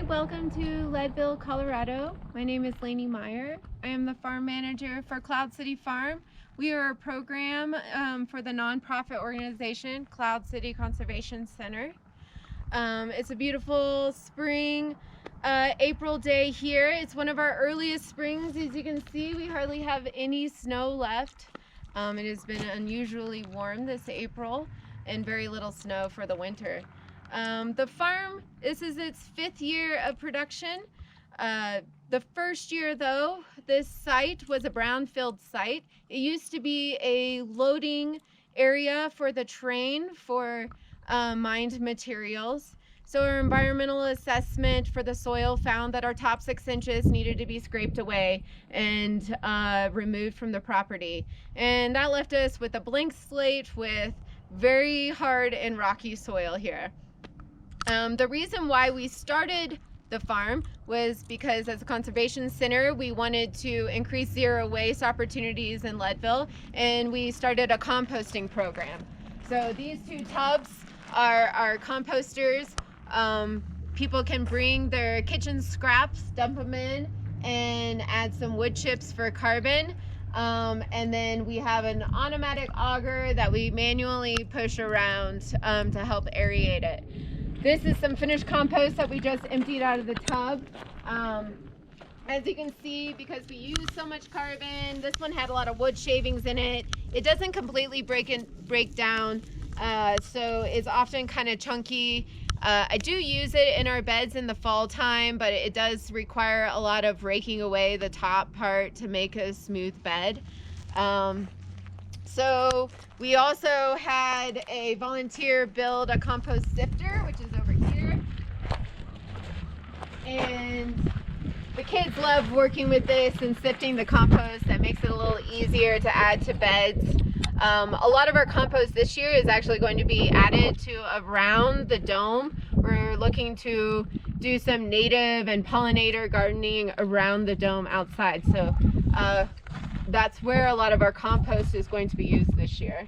welcome to Leadville, Colorado. My name is Lainey Meyer. I am the farm manager for Cloud City Farm. We are a program for the nonprofit organization Cloud City Conservation Center. It's a beautiful spring April day here. It's one of our earliest springs. As you can see, we hardly have any snow left. It has been unusually warm this April and very little snow for the winter. The farm, this is its 5th year of production. The first year though, this site was a brownfield site. It used to be a loading area for the train for mined materials. So our environmental assessment for the soil found that our top 6 inches needed to be scraped away and removed from the property. And that left us with a blank slate with very hard and rocky soil here. The reason why we started the farm was because as a conservation center, we wanted to increase zero waste opportunities in Leadville, and we started a composting program. So these 2 tubs are our composters. People can bring their kitchen scraps, dump them in, and add some wood chips for carbon. And then we have an automatic auger that we manually push around to help aerate it. This is some finished compost that we just emptied out of the tub. As you can see, because we use so much carbon, this one had a lot of wood shavings in it. It doesn't completely break down, so it's often kind of chunky. I do use it in our beds in the fall time, but it does require a lot of raking away the top part to make a smooth bed. So we also had a volunteer build a compost sifter, which is over here. And the kids love working with this and sifting the compost. That makes it a little easier to add to beds. A lot of our compost this year is actually going to be added to around the dome. We're looking to do some native and pollinator gardening around the dome outside. So that's where a lot of our compost is going to be used this year.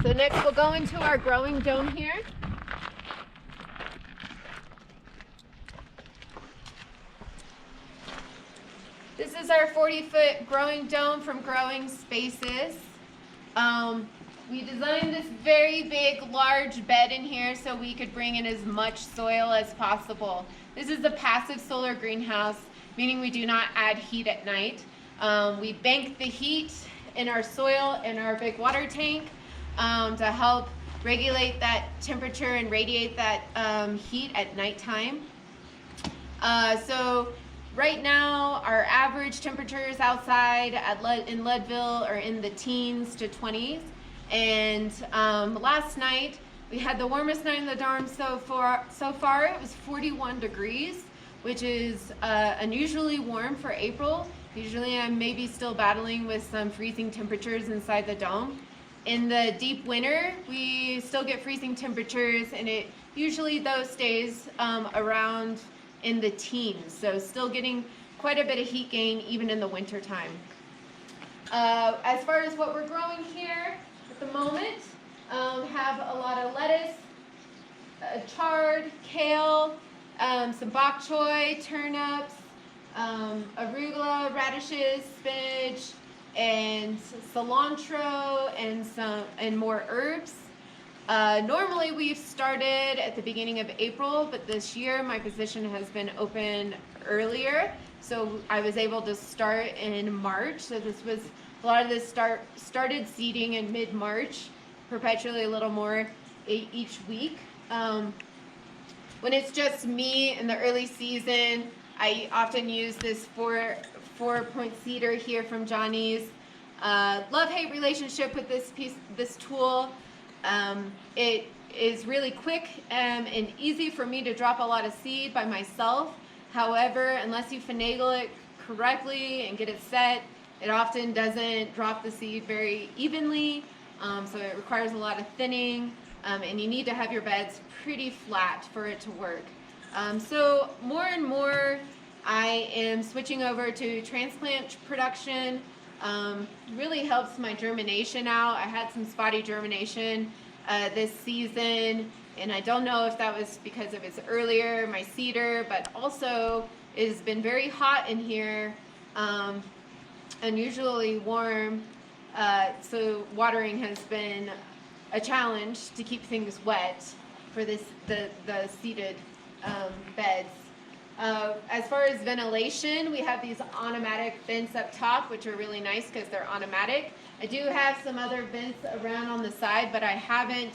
So next we'll go into our growing dome here. This is our 40-foot growing dome from Growing Spaces. We designed this very big, large bed in here so we could bring in as much soil as possible. This is a passive solar greenhouse, meaning we do not add heat at night. We bank the heat in our soil in our big water tank to help regulate that temperature and radiate that heat at nighttime. So right now, our average temperatures outside in Leadville are in the teens to 20s. And last night, we had the warmest night in the dorm so far. It was 41 degrees, which is unusually warm for April. Usually I'm maybe still battling with some freezing temperatures inside the dome. In the deep winter, we still get freezing temperatures, and it usually though stays around in the teens, so still getting quite a bit of heat gain even in the winter time. As far as what we're growing here at the moment, have a lot of lettuce, chard, kale, some bok choy, turnips, arugula, radishes, spinach, and cilantro, and more herbs. Normally we've started at the beginning of April, but this year my position has been open earlier, so I was able to start in March. So a lot of this started seeding in mid-March, perpetually a little more each week. When it's just me in the early season, I often use this four-point seeder here from Johnny's. Love-hate relationship with this tool. It is really quick and easy for me to drop a lot of seed by myself. However, unless you finagle it correctly and get it set, it often doesn't drop the seed very evenly. So it requires a lot of thinning, and you need to have your beds pretty flat for it to work. So more and more I am switching over to transplant production. Really helps my germination out. I had some spotty germination this season, And I don't know if that was because it was earlier, my cedar, but also it's been very hot in here, unusually warm. So watering has been a challenge to keep things wet for the seeded beds. As far as ventilation, we have these automatic vents up top, which are really nice because they're automatic. I do have some other vents around on the side, but I haven't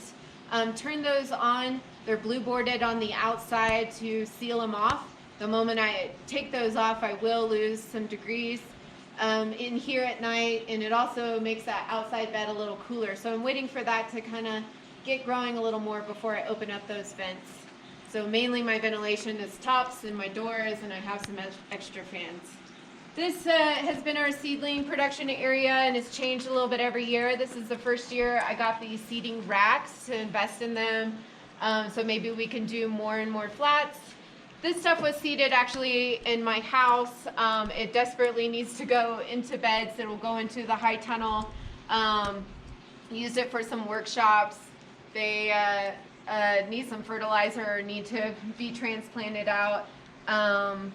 turned those on. They're blue boarded on the outside to seal them off. The moment I take those off, I will lose some degrees in here at night, and it also makes that outside bed a little cooler. So I'm waiting for that to kind of get growing a little more before I open up those vents. So mainly my ventilation is tops and my doors, and I have some extra fans. This has been our seedling production area, and it's changed a little bit every year. This is the first year I got these seeding racks to invest in them. So maybe we can do more and more flats. This stuff was seeded actually in my house. It desperately needs to go into beds. It will go into the high tunnel. Used it for some workshops. They need some fertilizer, need to be transplanted out.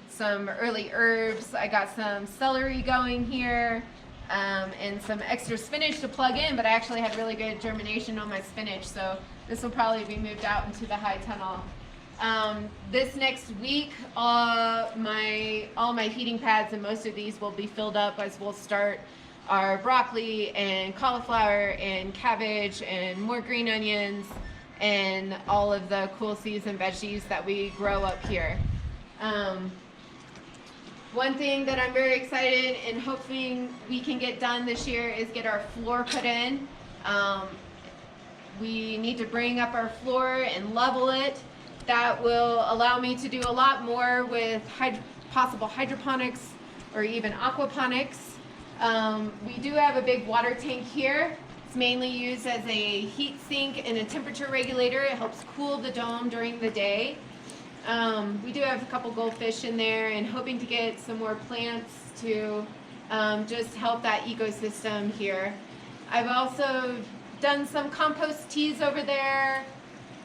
Some early herbs. I got some celery going here, and some extra spinach to plug in, but I actually had really good germination on my spinach, so this will probably be moved out into the high tunnel. This next week, all my heating pads and most of these will be filled up as we'll start our broccoli and cauliflower and cabbage and more green onions and all of the cool seeds and veggies that we grow up here. One thing that I'm very excited and hoping we can get done this year is get our floor put in. We need to bring up our floor and level it. That will allow me to do a lot more with possible hydroponics or even aquaponics. We do have a big water tank here. It's mainly used as a heat sink and a temperature regulator. It helps cool the dome during the day. We do have a couple goldfish in there, and hoping to get some more plants to just help that ecosystem here. I've also done some compost teas over there.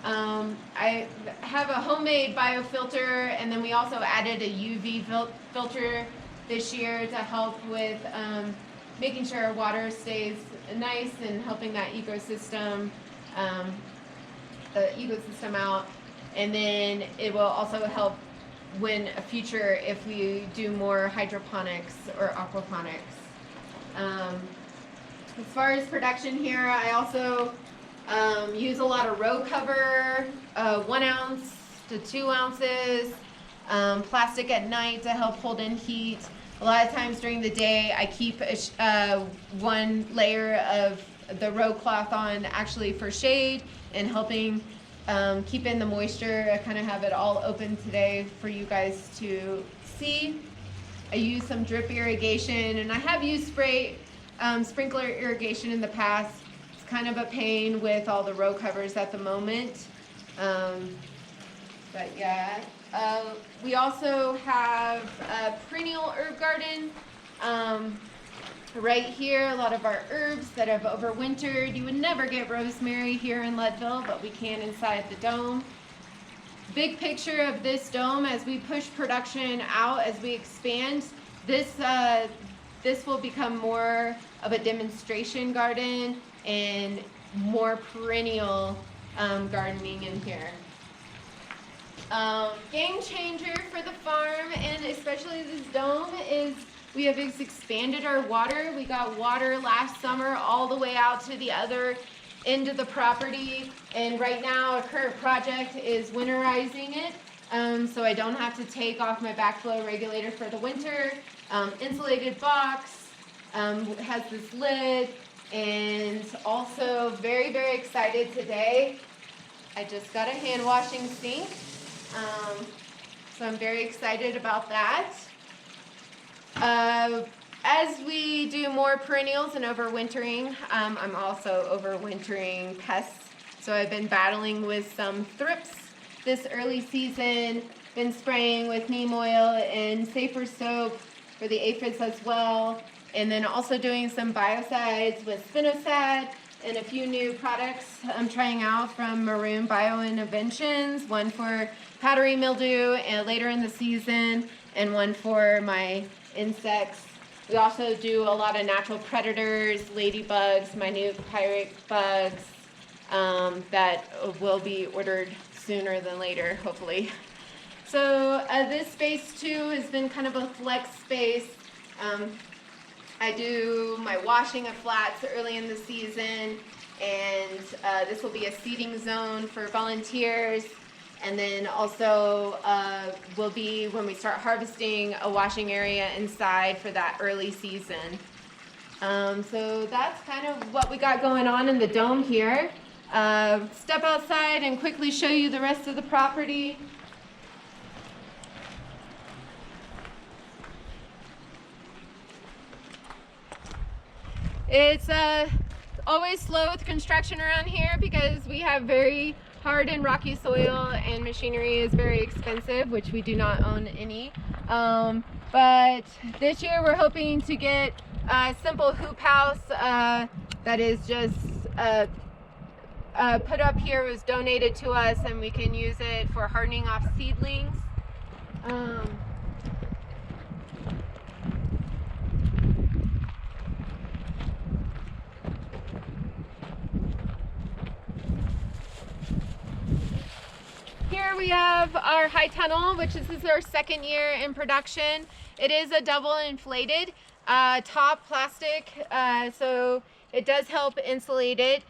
I have a homemade biofilter, and then we also added a UV filter this year to help with making sure our water stays nice and helping that ecosystem, out. And then it will also help when a future if we do more hydroponics or aquaponics. As far as production here, I also use a lot of row cover, 1 ounce to 2 ounces, plastic at night to help hold in heat. A lot of times during the day, I keep one layer of the row cloth on actually for shade and helping keep in the moisture. I kind of have it all open today for you guys to see. I use some drip irrigation, and I have used sprinkler irrigation in the past. It's kind of a pain with all the row covers at the moment. But yeah, we also have a perennial herb garden. Right here, a lot of our herbs that have overwintered. You would never get rosemary here in Leadville, but we can inside the dome. Big picture of this dome as we push production out, as we expand, this will become more of a demonstration garden and more perennial gardening in here. Game changer for the farm, and especially this dome, is we have expanded our water. We got water last summer all the way out to the other end of the property, and right now our current project is winterizing it, so I don't have to take off my backflow regulator for the winter. Insulated box, has this lid, and also very, very excited today. I just got a hand washing sink, so I'm very excited about that. As we do more perennials and overwintering, I'm also overwintering pests. So I've been battling with some thrips this early season, been spraying with neem oil and safer soap for the aphids as well, and then also doing some biocides with spinosad and a few new products I'm trying out from Maroon Bio Innovations, one for powdery mildew and later in the season, and one for my insects. We also do a lot of natural predators, ladybugs, minute pirate bugs, that will be ordered sooner than later, hopefully. So this space too has been kind of a flex space. I do my washing of flats early in the season, and this will be a seating zone for volunteers. And then also will be, when we start harvesting, a washing area inside for that early season. So that's kind of what we got going on in the dome here. Step outside and quickly show you the rest of the property. It's always slow with construction around here because we have very hard and rocky soil, and machinery is very expensive, which we do not own any. But this year we're hoping to get a simple hoop house that is just put up here. It was donated to us, and we can use it for hardening off seedlings. Here we have our high tunnel, which this is our second year in production. It is a double inflated top plastic, so it does help insulate it.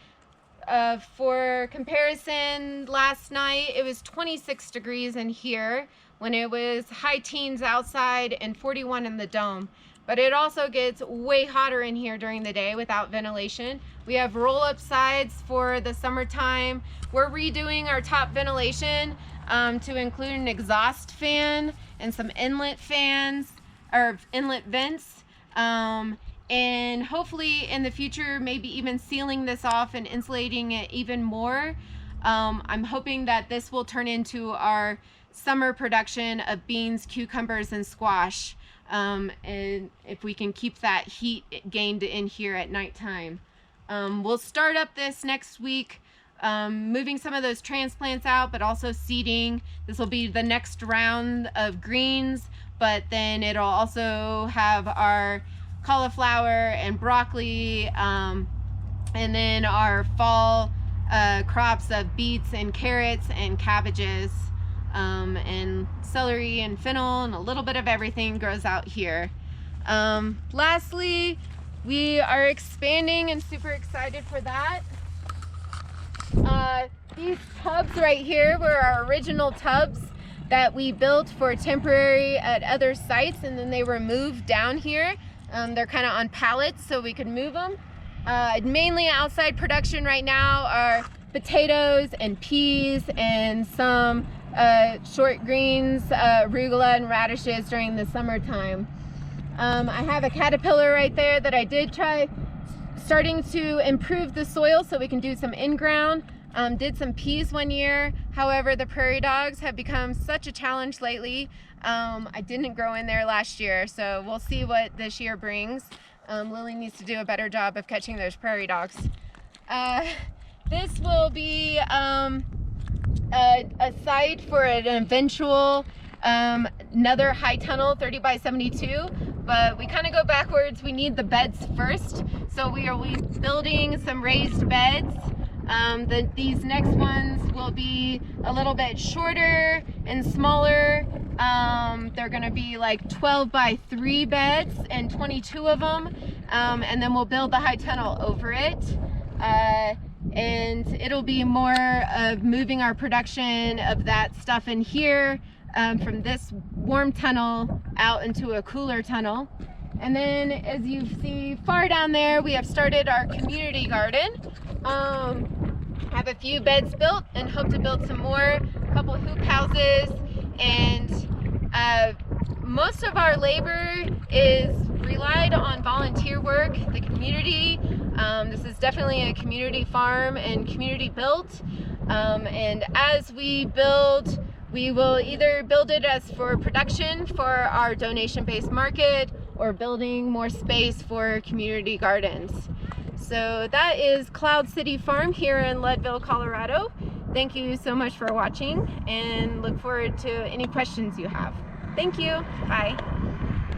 For comparison, last night it was 26 degrees in here when it was high teens outside and 41 in the dome. But it also gets way hotter in here during the day without ventilation. We have roll-up sides for the summertime. We're redoing our top ventilation to include an exhaust fan and some inlet fans, or inlet vents. And hopefully in the future, maybe even sealing this off and insulating it even more. I'm hoping that this will turn into our summer production of beans, cucumbers, and squash. And if we can keep that heat gained in here at nighttime. We'll start up this next week, moving some of those transplants out, but also seeding. This will be the next round of greens, but then it'll also have our cauliflower and broccoli, and then our fall crops of beets and carrots and cabbages, and celery and fennel, and a little bit of everything grows out here. Lastly, we are expanding and super excited for that. These tubs right here were our original tubs that we built for temporary at other sites, and then they were moved down here. They're kind of on pallets so we could move them. Mainly outside production right now are potatoes and peas and some short greens, arugula and radishes during the summertime. I have a caterpillar right there that I did try starting to improve the soil so we can do some in-ground. Did some peas one year. However, the prairie dogs have become such a challenge lately. I didn't grow in there last year, so we'll see what this year brings. Lily needs to do a better job of catching those prairie dogs. This will be a site for an eventual another high tunnel 30 by 72, but we kind of go backwards. We need the beds first, so we are building some raised beds. These next ones will be a little bit shorter and smaller. They're going to be like 12 by 3 beds and 22 of them, and then we'll build the high tunnel over it. And it'll be more of moving our production of that stuff in here from this warm tunnel out into a cooler tunnel. And then as you see far down there, we have started our community garden. Have a few beds built and hope to build some more, a couple hoop houses, and most of our labor is relied on volunteer work, the community. This is definitely a community farm and community built. And as we build, we will either build it as for production for our donation-based market or building more space for community gardens. So that is Cloud City Farm here in Leadville, Colorado. Thank you so much for watching and look forward to any questions you have. Thank you. Bye.